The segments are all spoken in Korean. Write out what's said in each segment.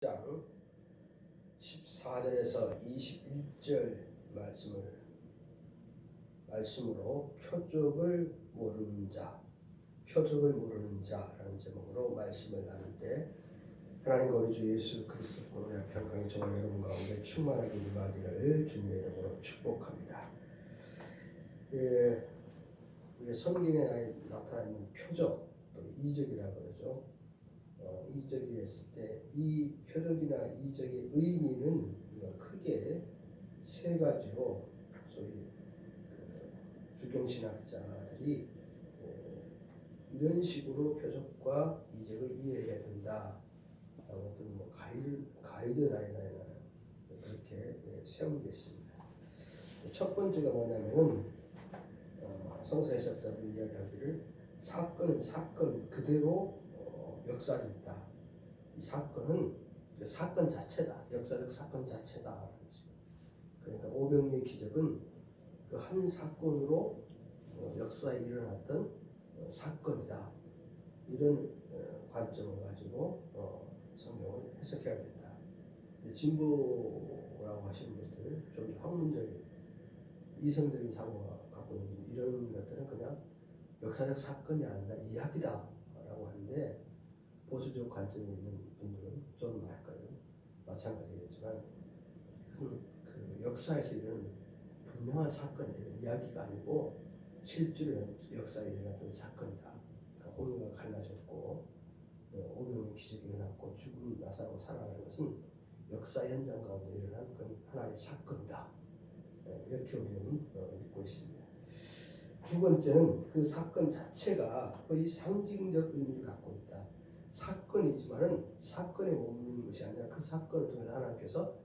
장 14절에서 21절 말씀으로 표적을 모르는 자라는 제목으로 말씀을 나눌 때 하나님과 우리 주 예수 그리스도 보혈의 평강이 저와 여러분 가운데 충만하게 임하기를 주님의 이름으로 축복합니다. 우리 성경에 나타나 있는 표적, 또 이적이라고 그러죠. 이적이 했을 때 이 표적이나 이적의 의미는 크게 세 가지로 소위 주경신학자들이 이런 식으로 표적과 이적을 이해해야 된다. 어떤 가이드라인이나 그렇게 세운 게 있습니다. 첫 번째가 뭐냐면은 성서 해석자들이 이야기하기를 사건은 사건 그대로 역사적이다. 이 사건은 사건 자체다. 역사적 사건 자체다. 그러니까 오병이의 기적은 그 한 사건으로 역사에 일어났던 사건이다. 이런 관점을 가지고 성경을 해석해야 된다. 진보라고 하시는 분들, 좀 학문적인 이성적인 사고가 갖고 있는 이런 것들은 그냥 역사적 사건이 아니라 이야기다 라고 하는데, 보수적 관점이 있는 분들은 좀 할까요? 마찬가지겠지만 그 역사에서 이런 분명한 사건이에요. 이야기가 아니고 실제로 역사에 일어났던 사건이다. 그러니까 홍해가 갈라졌고 오병이의 기적이 일어났고 죽은 나사로가 살아나는 것은 역사 현장 가운데 일어난 그런 하나의 사건이다. 이렇게 우리는 믿고 있습니다. 두 번째는 그 사건 자체가 거의 상징적 의미를 갖고 있다. 사건이지만은 사건에 머무는 것이 아니라 그 사건을 통해서 하나님께서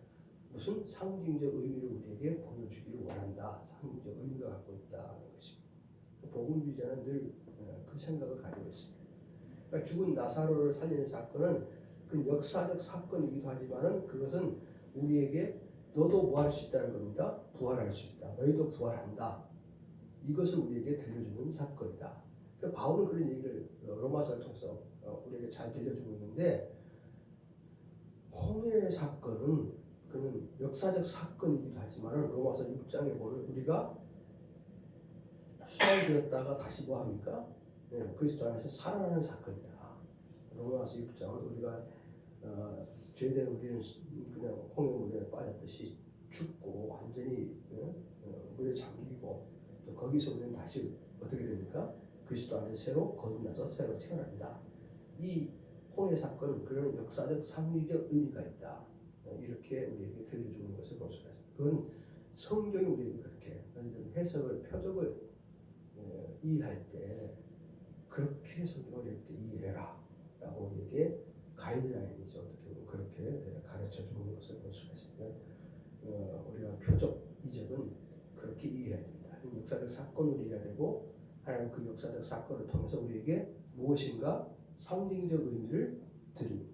무슨 상징적 의미를 우리에게 보여주기를 원한다. 상징적 의미가 갖고 있다는 것입니다. 복음주의자는 늘 그 생각을 가지고 있습니다. 그러니까 죽은 나사로를 살리는 사건은 그 역사적 사건이기도 하지만은 그것은 우리에게 너도 뭐 할 수 있다는 겁니다. 부활할 수 있다. 너희도 부활한다. 이것을 우리에게 들려주는 사건이다. 그러니까 바울은 그런 얘기를 로마서를 통해서 우리에게 잘 들려주고 있는데, 홍해 사건은 그는 역사적 사건이기도 하지만 로마서 6장에 보면 우리가 수살되었다가 다시 뭐 합니까? 그리스도 안에서 살아나는 사건이다. 로마서 6장은 우리가 죄된 우리는 그냥 홍해 물에 빠졌듯이 죽고 완전히 물에 잠기고, 또 거기서 우리는 다시 어떻게 됩니까? 그리스도 안에 새로 거듭나서 새로 태어난다. 이 홍해 사건은 그런 역사적 상징적 의미가 있다. 이렇게 우리에게 들려주는 것을 볼 수가 있습니다. 그건 성경이 우리에게 그렇게 해석을, 표적을 이해할 때 그렇게 성경을 이렇게 이해해라 라고 우리에게 가이드라인이죠. 어떻게 보면 그렇게 가르쳐 주는 것을 볼 수가 있습니다. 우리가 표적, 이적은 그렇게 이해해야 된다. 역사적 사건으로 이해해야 되고, 하나님 그 역사적 사건을 통해서 우리에게 무엇인가 상징적 의미를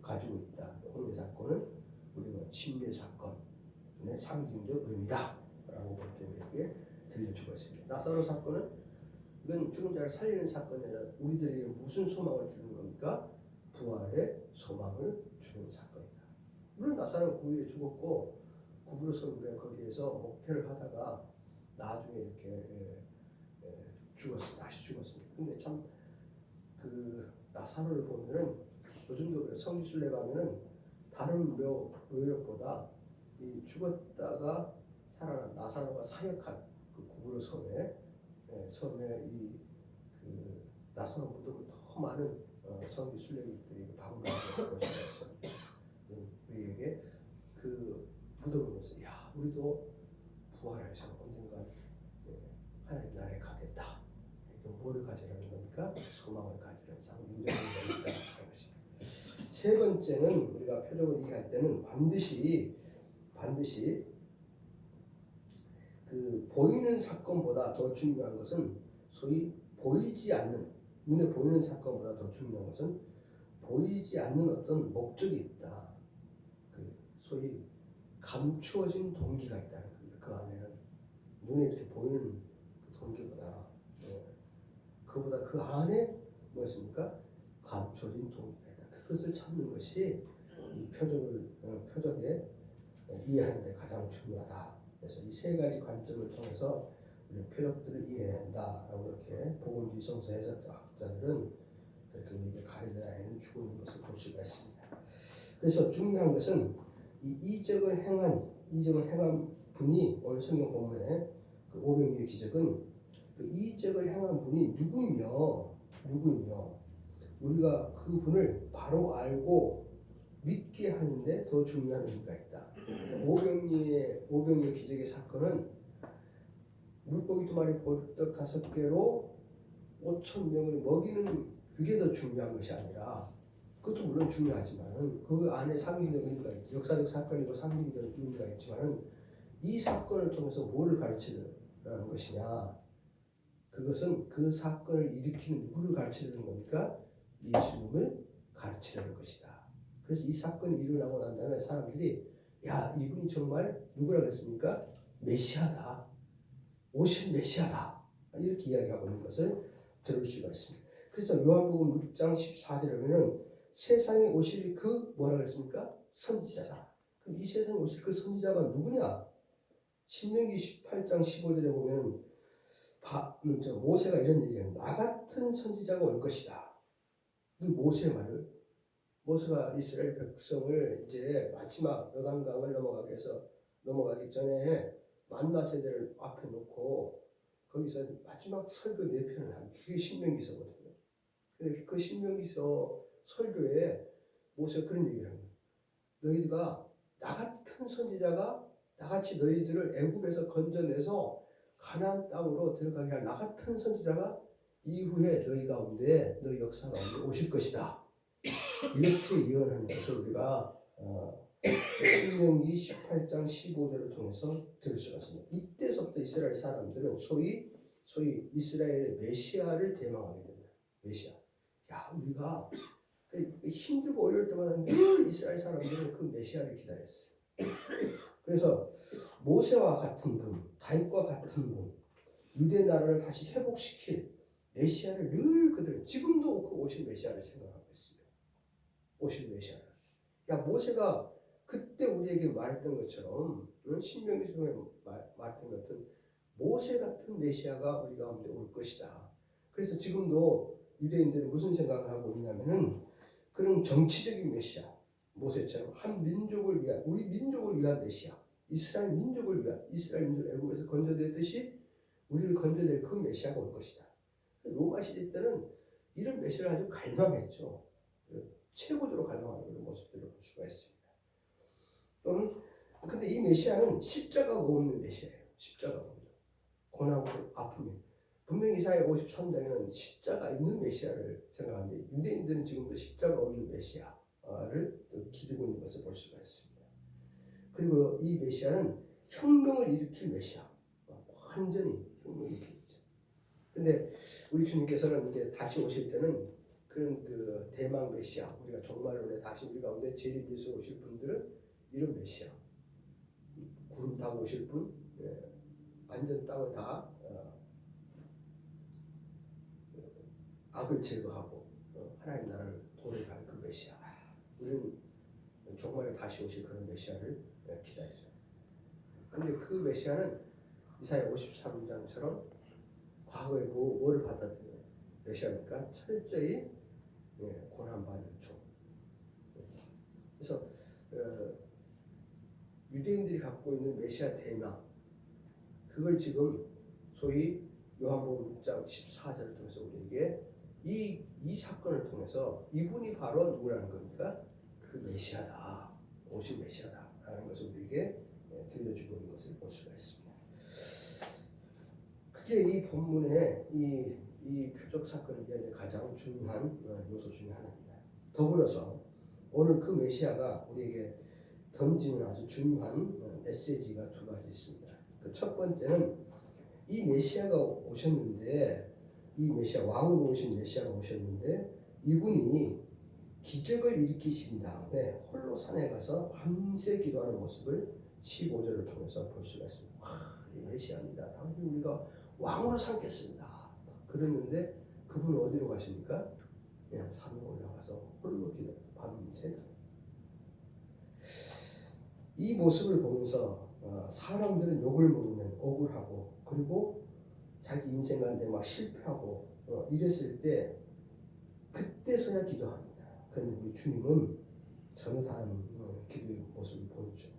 가지고 있다. 홍해 사건은 우리가 침례 사건의 상징적 의미다 라고 그렇게 우리에게 들려주고 있습니다. 나사로 사건은 이건 죽은 자를 살리는 사건이 아니라 우리들에게 무슨 소망을 주는 겁니까? 부활의 소망을 주는 사건이다. 물론 나사로는 그 위에 죽었고 구부러서 거기에서 목회를 하다가 나중에 이렇게 다시 죽었습니다. 근데 참 그 나사로를 보면은 요즘도 그래. 성지순례 가면은 다른 묘역보다 이 죽었다가 살아난 나사로가 사역한 그 구부러 섬에 이 나사로 무덤을 더 많은 성지순례객들이 방문하는 것을 볼 수가 있어요. 우리에게 그 무덤을 보면서 야, 우리도 부활해서 언젠가 하나님 나라에 가겠다. 뭐를 가지라는 겁니까? 소망을 가지라는 상징적인 의미가 있다는 것입니다. 세 번째는 우리가 표적을 이해할 때는 반드시 그 보이는 사건보다 더 중요한 것은 소위 보이지 않는, 눈에 보이는 사건보다 더 중요한 것은 보이지 않는 어떤 목적이 있다. 그 소위 감추어진 동기가 있다는 겁니다. 그 안에는 눈에 이렇게 보이는 그 동기보다 그보다 그 안에 무엇입니까? 감춰진 동기가 있다. 그것을 찾는 것이 이 표적에 이해하는 데 가장 중요하다. 그래서 이 세 가지 관점을 통해서 우리 표적들을 이해해야 한다라고 이렇게 복음주의 성서 해석학자들은 그렇게 우리에게 가이드라인을 주고 있는 것을 볼 수가 있습니다. 그래서 중요한 것은 이 이적을 행한 분이 오늘 성경 본문에 그 오병이의 기적은 그 이적을 행한 분이 누구이며 우리가 그 분을 바로 알고 믿게 하는데 더 중요한 의미가 있다. 오병이의 기적의 사건은 물고기 2마리 보리떡 5개로 5,000명을 먹이는 그게 더 중요한 것이 아니라, 그것도 물론 중요하지만 그 안에 상징적 의미가 있지, 역사적 사건이고 상징적 의미가 있지만 이 사건을 통해서 뭐를 가르치려는 것이냐, 그것은 그 사건을 일으키는 누구를 가르치려는 겁니까? 예수님을 가르치려는 것이다. 그래서 이 사건이 일어나고 난 다음에 사람들이 야, 이분이 정말 누구라고 했습니까? 메시아다, 오실 메시아다, 이렇게 이야기하고 있는 것을 들을 수가 있습니다. 그래서 요한복음 6장 14절에 보면 세상에 오실 그 뭐라고 했습니까? 선지자다. 그럼 이 세상에 오실 그 선지자가 누구냐? 신명기 18장 15절에 보면 모세가 이런 얘기해요. 나 같은 선지자가 올 것이다. 이 모세 말을, 모세가 이스라엘 백성을 이제 마지막 요단강을 넘어가기 전에 만나 세대를 앞에 놓고 거기서 마지막 설교 4편을 한, 그게 신명기서거든요. 근데 그 신명기서 설교에 모세가 그런 얘기를 합니다. 너희가 나 같은 선지자가 나같이 너희들을 애굽에서 건져내서 가나안 땅으로 들어가게 할 나 같은 선지자가 이후에 너희 가운데, 너희 역사 가운데 오실 것이다. 이렇게 예언하는 것을 우리가 신명기 18장 15절을 통해서 들을 수가 있습니다. 이때서부터 이스라엘 사람들은 소위 이스라엘의 메시아를 대망하게 됩니다. 메시아. 야, 우리가 힘들고 어려울 때마다 늘 이스라엘 사람들은 그 메시아를 기다렸어요. 그래서 모세와 같은 분, 다윗과 같은 분, 유대 나라를 다시 회복시킬 메시아를 늘 그들, 지금도 그 오실 메시아를 생각하고 있습니다. 오실 메시아를. 야, 모세가 그때 우리에게 말했던 것처럼, 신명기서에 말했던 것 같은 모세 같은 메시아가 우리 가운데 올 것이다. 그래서 지금도 유대인들이 무슨 생각을 하고 있냐면은 그런 정치적인 메시아, 모세처럼 한 민족을 위한, 우리 민족을 위한 메시아, 이스라엘 민족을 위한, 이스라엘 민족 애굽에서 건져냈듯이 우리를 건져낼 그 메시아가 올 것이다. 로마 시대 때는 이런 메시아를 아주 갈망했죠. 최고조로 갈망하는 그런 모습들을 볼 수가 있습니다. 또는 근데 이 메시아는 십자가가 없는 메시아예요. 십자가가 없는, 고난과 아픔이. 분명히 이사야 53장에는 십자가 있는 메시아를 생각하는데 유대인들은 지금도 십자가 없는 메시아를 기르고 있는 것을 볼 수가 있습니다. 그리고 이 메시아는 혁명을 일으킬 메시아, 완전히 혁명을 일으키죠. 근데 우리 주님께서는 이제 다시 오실 때는 그런 그 대망 메시아, 우리가 종말론에 다시 우리 가운데 재림해서 오실 분들은 이런 메시아, 구름 타고 오실 분, 완전 땅을 다 악을 제거하고 하나님 나라를 도래할 그 메시아. 우리는 종말에 다시 오실 그런 메시아를 기다리죠. 그런데 그 메시아는 이사야 53장처럼 과거에 뭐를 받았던 메시아니까 철저히 고난받는 종. 그래서 유대인들이 갖고 있는 메시아 대망, 그걸 지금 소위 요한복음 6장 14절을 통해서 우리에게 이 사건을 통해서 이분이 바로 누구라는 겁니까? 그 메시아다, 오실 메시아다라는 것을 우리에게 들려주고 있는 것을 볼 수가 있습니다. 그게 이 본문의 이 표적 사건을 이야기하는 가장 중요한 요소 중에 하나입니다. 더불어서 오늘 그 메시아가 우리에게 던지는 아주 중요한 메시지가 2가지 있습니다. 그 첫 번째는 이 메시아가 오셨는데, 이 메시아, 왕으로 오신 메시아가 오셨는데 이분이 기적을 일으키신 다음에 홀로 산에 가서 밤새 기도하는 모습을 15절을 통해서 볼 수가 있습니다. 와, 이 메시아입니다. 당연히 우리가 왕으로 삼겠습니다. 그랬는데 그분은 어디로 가십니까? 그냥 산으로 올라가서 홀로 기도, 밤새. 이 모습을 보면서 사람들은 욕을 먹으면 억울하고 그리고 자기 인생 가운데 막 실패하고 이랬을 때 그때서야 기도합니다. 그런데 우리 주님은 전혀 다른 기도의 모습을 보이죠.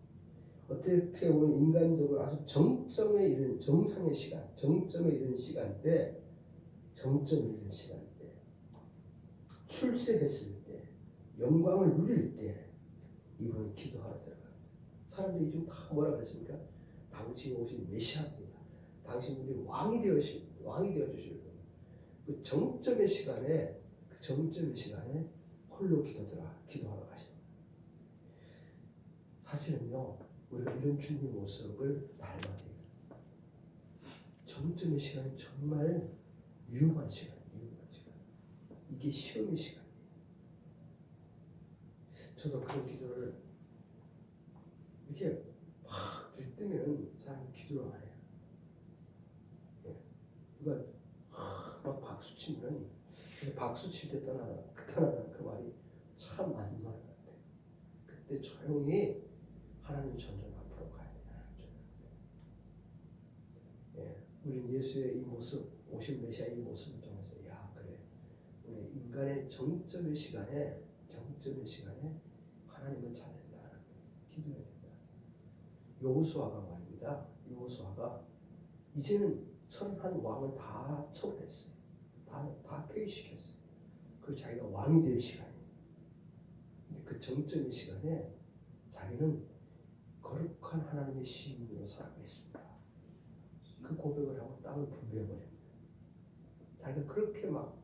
어떻게 보면 인간적으로 아주 정점에 이른 정상의 시간, 정점에 이른 시간대, 출세했을 때, 영광을 누릴 때 이분은 기도하러 들어갑니다. 사람들이 좀 다 뭐라 그랬습니까? 당신이 오신 메시아입니다. 당신이 왕이 되어 주실 그 정점의 시간에 홀로 기도하러 가십니다. 사실은요, 우리가 이런 주님의 모습을 닮아야 돼요. 정점의 시간이 정말 위험한 시간. 이게 시험의 시간이에요. 저도 그런 기도를 이렇게 막 들뜨면 사람이 기도를 안 해요. 누가 막 박수 치면 박수 칠 때 떠나는 그 말이 참 맞는 말 같아요. 그때 조용히 하나님 전전 앞으로 가야 돼요. 우리는 예수의 이 모습, 오신 메시아의 이 모습을 통해서 그래, 우리 인간의 정점의 시간에 하나님을 찾는다, 기도해야 된다. 여호수아가 말입니다. 여호수아가 이제는 31 왕을 다 처벌했어요. 다 폐위시켰어요. 그 자기가 왕이 될 시간이에요. 근데 그 정점의 시간에 자기는 거룩한 하나님의 시민으로 살아가겠습니다. 그 고백을 하고 땅을 분배해버립니다. 자기가 그렇게 막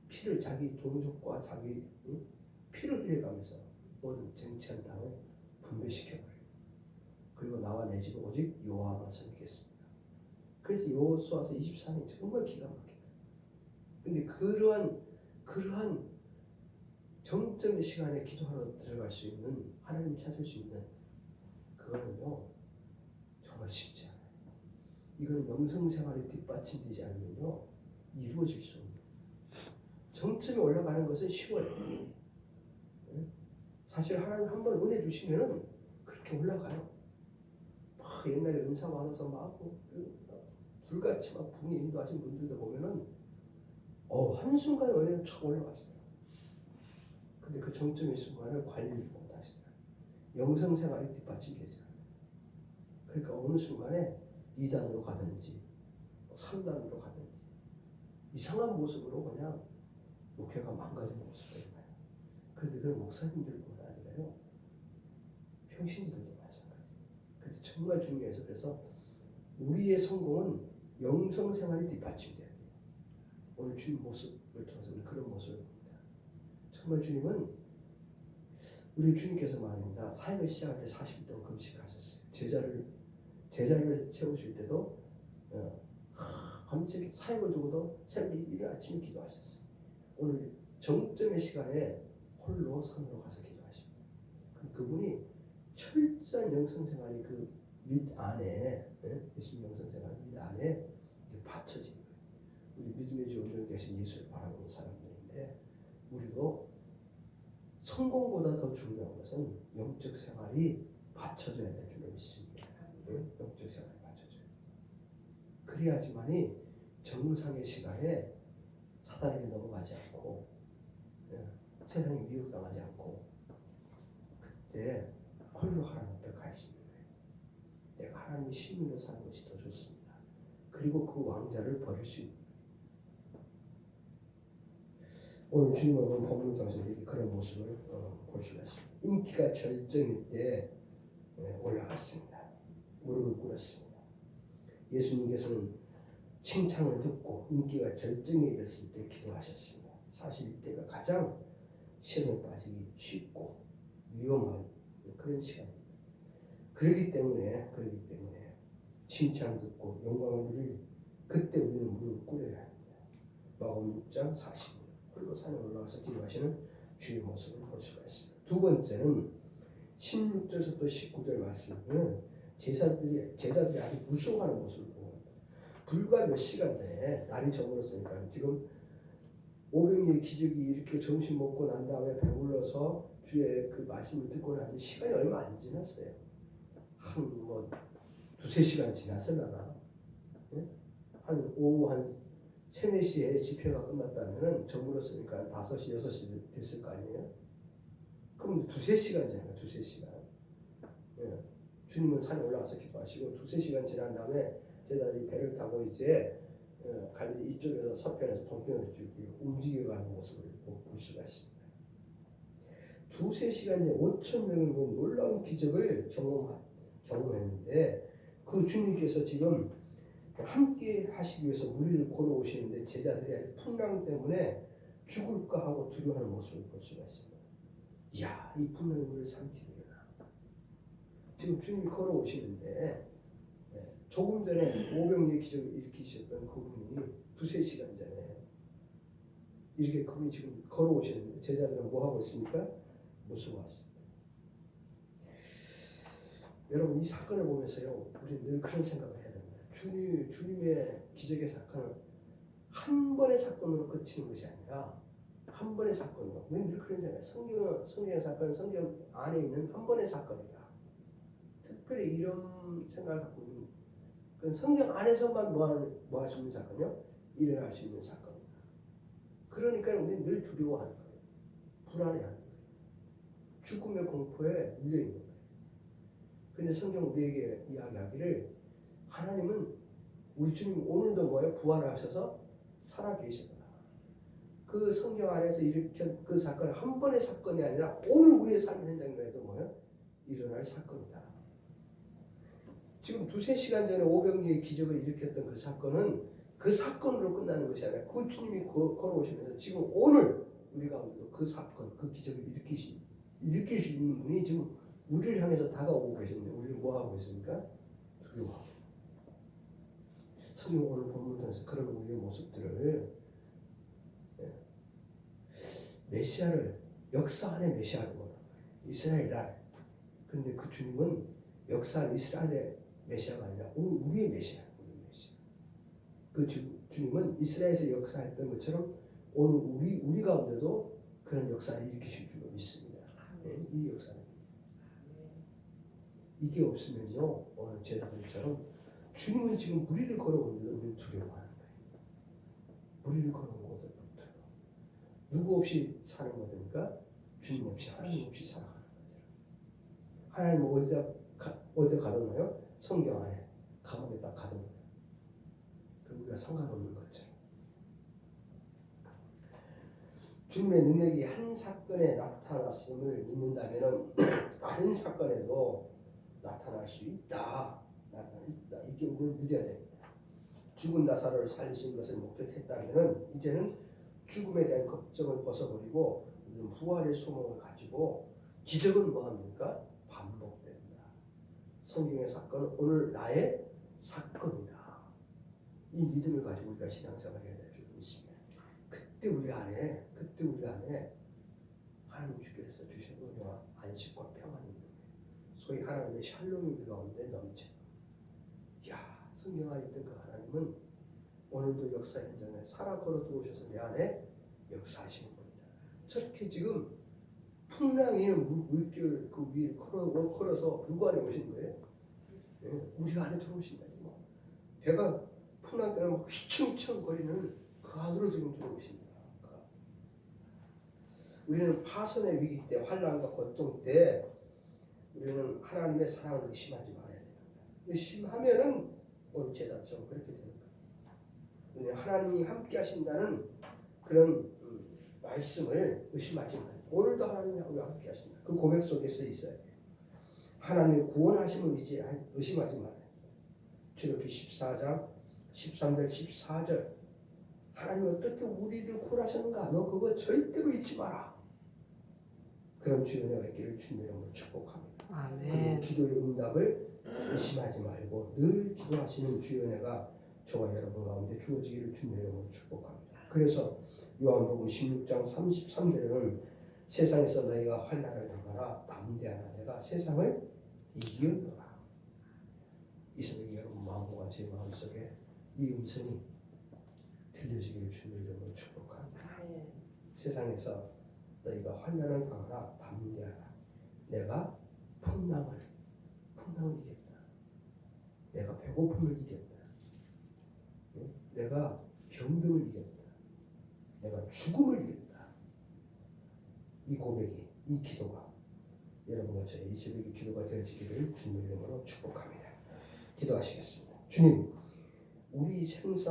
피를, 자기 동족과 자기 피를 흘려가면서 모든 쟁취한 땅을 분배시켜버려요. 그리고 나와 내 집은 오직 여호와만 섬기겠습니다. 그래서 여호수아서 24년 정말 기가 막혀요. 근데 그러한 정점의 시간에 기도하러 들어갈 수 있는, 하나님 찾을 수 있는 그거는요 정말 쉽지 않아요. 이거는 영성생활에 뒷받침되지 않으면요 이루어질 수 없는, 정점에 올라가는 것은 쉬워요. 사실 하나님 한번 은혜 주시면은 그렇게 올라가요. 막 옛날에 은사 받아서 막 불같이 막 분이 인도하신 분들도 보면은 한순간에 은혜는 촥 올라가시더라고요. 근데 그 정점의 순간을 관리를 못 하시더라고요. 영성생활이 뒷받침되지 않아요. 그러니까 어느 순간에 2단으로 가든지 3단으로 가든지 이상한 모습으로 그냥 목회가 망가지는 모습들이 봐요. 그런데 그건 목사님들뿐 아니라요, 평신도들도 마찬가지예요. 근데 정말 중요해서, 그래서 우리의 성공은 영성생활이 뒷받침돼야 돼요. 오늘 주님 모습을 통해서 우리 그런 모습을 봅니다. 정말 주님은, 우리 주님께서 말입니다, 사역을 시작할 때 40일 동안 금식하셨어요. 제자를 세우실 때도 밤새 사역을 두고도 새벽 이른 아침에 기도하셨어요. 오늘 정점의 시간에 홀로 산으로 가서 기도하십니다. 그분이 철저한 영성생활이 그 밑 안에, 예수님 영성생활 밑 안에 받쳐진 거예요. 우리 믿음의 주 온전히 되신 예수를 바라보는 사람들인데, 우리도 성공보다 더 중요한 것은 영적 생활이 받쳐져야 될 줄을 믿습니다. 영적 생활이 받쳐져요. 그래야지만이 정상의 시간에 사단에게 넘어가지 않고 세상에 미혹당하지 않고 그때 홀로 하나님 앞에 갈 수 있는 거예요. 내가 하나님의 시민으로 사는 것이 더 좋습니다. 그리고 그 왕자를 버릴 수 있는 거예요. 오늘 주님은 본문을 통해서 그런 모습을 볼 수가 있습니다. 인기가 절정일 때 올라갔습니다. 무릎을 꿇었습니다. 예수님께서는 칭찬을 듣고 인기가 절정에 이르렀을 때 기도하셨습니다. 사실 이때가 가장 시험에 빠지기 쉽고 위험한 그런 시간입니다. 그렇기 때문에 칭찬 듣고 영광을 누릴 그때 우리는 무릎을 꿇어야 합니다. 마가복음 6장 40절 홀로 산에 올라가서 기도하시는 주의 모습을 볼 수가 있습니다. 두 번째는 16절에서 또 19절 말씀은 제자들이 아주 무서워하는 모습을 보고, 불과 몇 시간 전에 날이 저물었으니까 지금 500명의 기적이 이렇게 점심 먹고 난 다음에 배불러서 주의 그 말씀을 듣고 나서 시간이 얼마 안 지났어요. 한 뭐 두세 시간 지났을라나. 예? 한 오후 한 3, 4시에 집회가 끝났다면은 저물었으니까 5시, 6시 됐을 거 아니에요? 그럼 두세 시간이잖아요. 두세 시간. 예. 주님은 산에 올라가서 기도하시고 두세 시간 지난 다음에 제자들이 배를 타고 이제 갈릴리 이쪽에서 서편에서 동편으로 쭉 움직여가는 모습을 볼 수가 있습니다. 두세 시간 뒤에 5천 명을 본 놀라운 기적을 경험했는데 그 주님께서 지금 함께 하시기 위해서 무리를 걸어오시는데 제자들이 풍랑 때문에 죽을까 하고 두려워하는 모습을 볼 수가 있습니다. 이야, 이 풍랑이 우리를 삼키려나. 지금 주님이 걸어오시는데 조금 전에 오병이의 기적을 일으키셨던 그분이 두세 시간 전에 이렇게 그분이 지금 걸어오시는데 제자들은 뭐 하고 있습니까? 무서워했습니다. 여러분 이 사건을 보면서요, 우리 늘 그런 생각을 해야 됩니다. 주님의 기적의 사건은 한 번의 사건으로 끝이는 것이 아니라 한 번의 사건으로. 우리는 늘 그런 생각해요. 성경의 사건은 성경 안에 있는 한 번의 사건이다. 특별히 이런 생각을 갖고 있는 성경 안에서만 뭐 할 수 있는 사건이요? 일어날 수 있는 사건이다. 그러니까 우리는 늘 두려워하는 거예요. 불안해하는 거예요. 죽음의 공포에 물려있는 거예요. 그런데 성경 우리에게 이야기하기를 하나님은 우리 주님 오늘도 뭐예요? 부활하셔서 살아계시더라. 그 성경 안에서 일으킨 그 사건은 한 번의 사건이 아니라 오늘 우리의 삶 현장에도 뭐예요? 일어날 사건이다. 지금 두세 시간 전에 오병이의 기적을 일으켰던 그 사건은 그 사건으로 끝나는 것이 아니라 그 주님이 걸어오시면서 지금 오늘 우리 가운데도 그 사건, 그 기적을 일으킬 수 있는 분이 지금 우리를 향해서 다가오고 계시는데 우리는 뭐 하고 있습니까? 두려워하고. 성경 오늘 본문을 통해서 그런 우리의 모습들을 메시아를 역사 안에 메시아를 원하는 거예요. 이스라엘 날. 그런데 그 주님은 역사 안에 이스라엘의 메시아가 아니라 오늘 우리의 메시아. 그 주님은 이스라엘에서 역사했던 것처럼 오늘 우리 가운데도 그런 역사를 일으키실 줄 믿습니다. 네, 이 역사는 이게 없으면요 오늘 제자들처럼 주님은 지금 무리를 걸어오는데도 우리는 두려워하는 거예요. 무리를 걸어오는 것도 붙어요. 누구 없이 사는 겁니까? 주님 없이 하나님 없이 살아가는 거죠. 하나님은 어디다 가뒀나요? 성경 안에 감옥에 딱 가뒀나요? 그리고 우리가 상관없는 것처럼 주님의 능력이 한 사건에 나타났음을 믿는다면 다른 사건에도 나타날 수 있다. 이게 우리는 믿어야 됩니다. 죽은 나사로를 살리신 것을 목격했다면 이제는 죽음에 대한 걱정을 벗어버리고 우리는 부활의 소망을 가지고 기적은 뭐합니까? 반복된다. 성경의 사건은 오늘 나의 사건이다. 이 믿음을 가지고 우리가 신앙생활을 해야 될 줄 믿습니다. 그때 우리 안에 하나님 주께서 주신 은혜와 안식과 평안이 있는 거예요. 소위 하나님의 샬롬이 우리 가운데 넘쳐. 이야, 성경 안에 있던 그 하나님은 오늘도 역사 현장에 살아 걸어 들어오셔서 내 안에 역사하시는 겁니다. 저렇게 지금 풍랑이 물결 그 위에 걸어서 누구 안에 오신 거예요? 네, 우리 안에 들어오신다. 배가 풍랑 때문에 휘청휘청거리는 그 안으로 지금 들어오십니다. 우리는 파선의 위기 때, 환난과 고통 때 우리는 하나님의 사랑을 의심하지 말아야 됩니다. 의심하면은 오늘 제자처럼 그렇게 되는 거예요. 우리는 하나님이 함께 하신다는 그런 말씀을 의심하지 말아요. 오늘도 하나님이 함께 하신다. 그 고백 속에서 있어야 돼요. 하나님의 구원하심을 의심하지 말아요. 출애굽기 14장 13절 14절 하나님이 어떻게 우리를 구원하셨는가? 너 그거 절대로 잊지 마라. 그런 주의 은혜가 있기를 주님의 이름으로 축복합니다. 아멘. 기도의 응답을 의심하지 말고 늘 기도하시는 주의 은혜가 저와 여러분 가운데 주어지기를 주님의 이름으로 축복합니다. 그래서 요한복음 16장 33절에는 세상에서 너희가 환난을 당하라 담대하라 내가 세상을 이기었노라. 이 새벽에 여러분 마음과 제 마음속에 이 음성이 들려지기를 주님의 이름으로 축복합니다. 세상에서 너희가 환난을 당하라 담대하라. 내가 풍랑을 이겼다. 내가 배고픔을 이겼다. 내가 병듦을 이겼다. 내가 죽음을 이겼다. 이 고백이, 이 기도가 여러분과 저의 이 새벽의 기도가 되어지기를 주님의 이름으로 축복합니다. 기도하시겠습니다. 주님, 우리 생사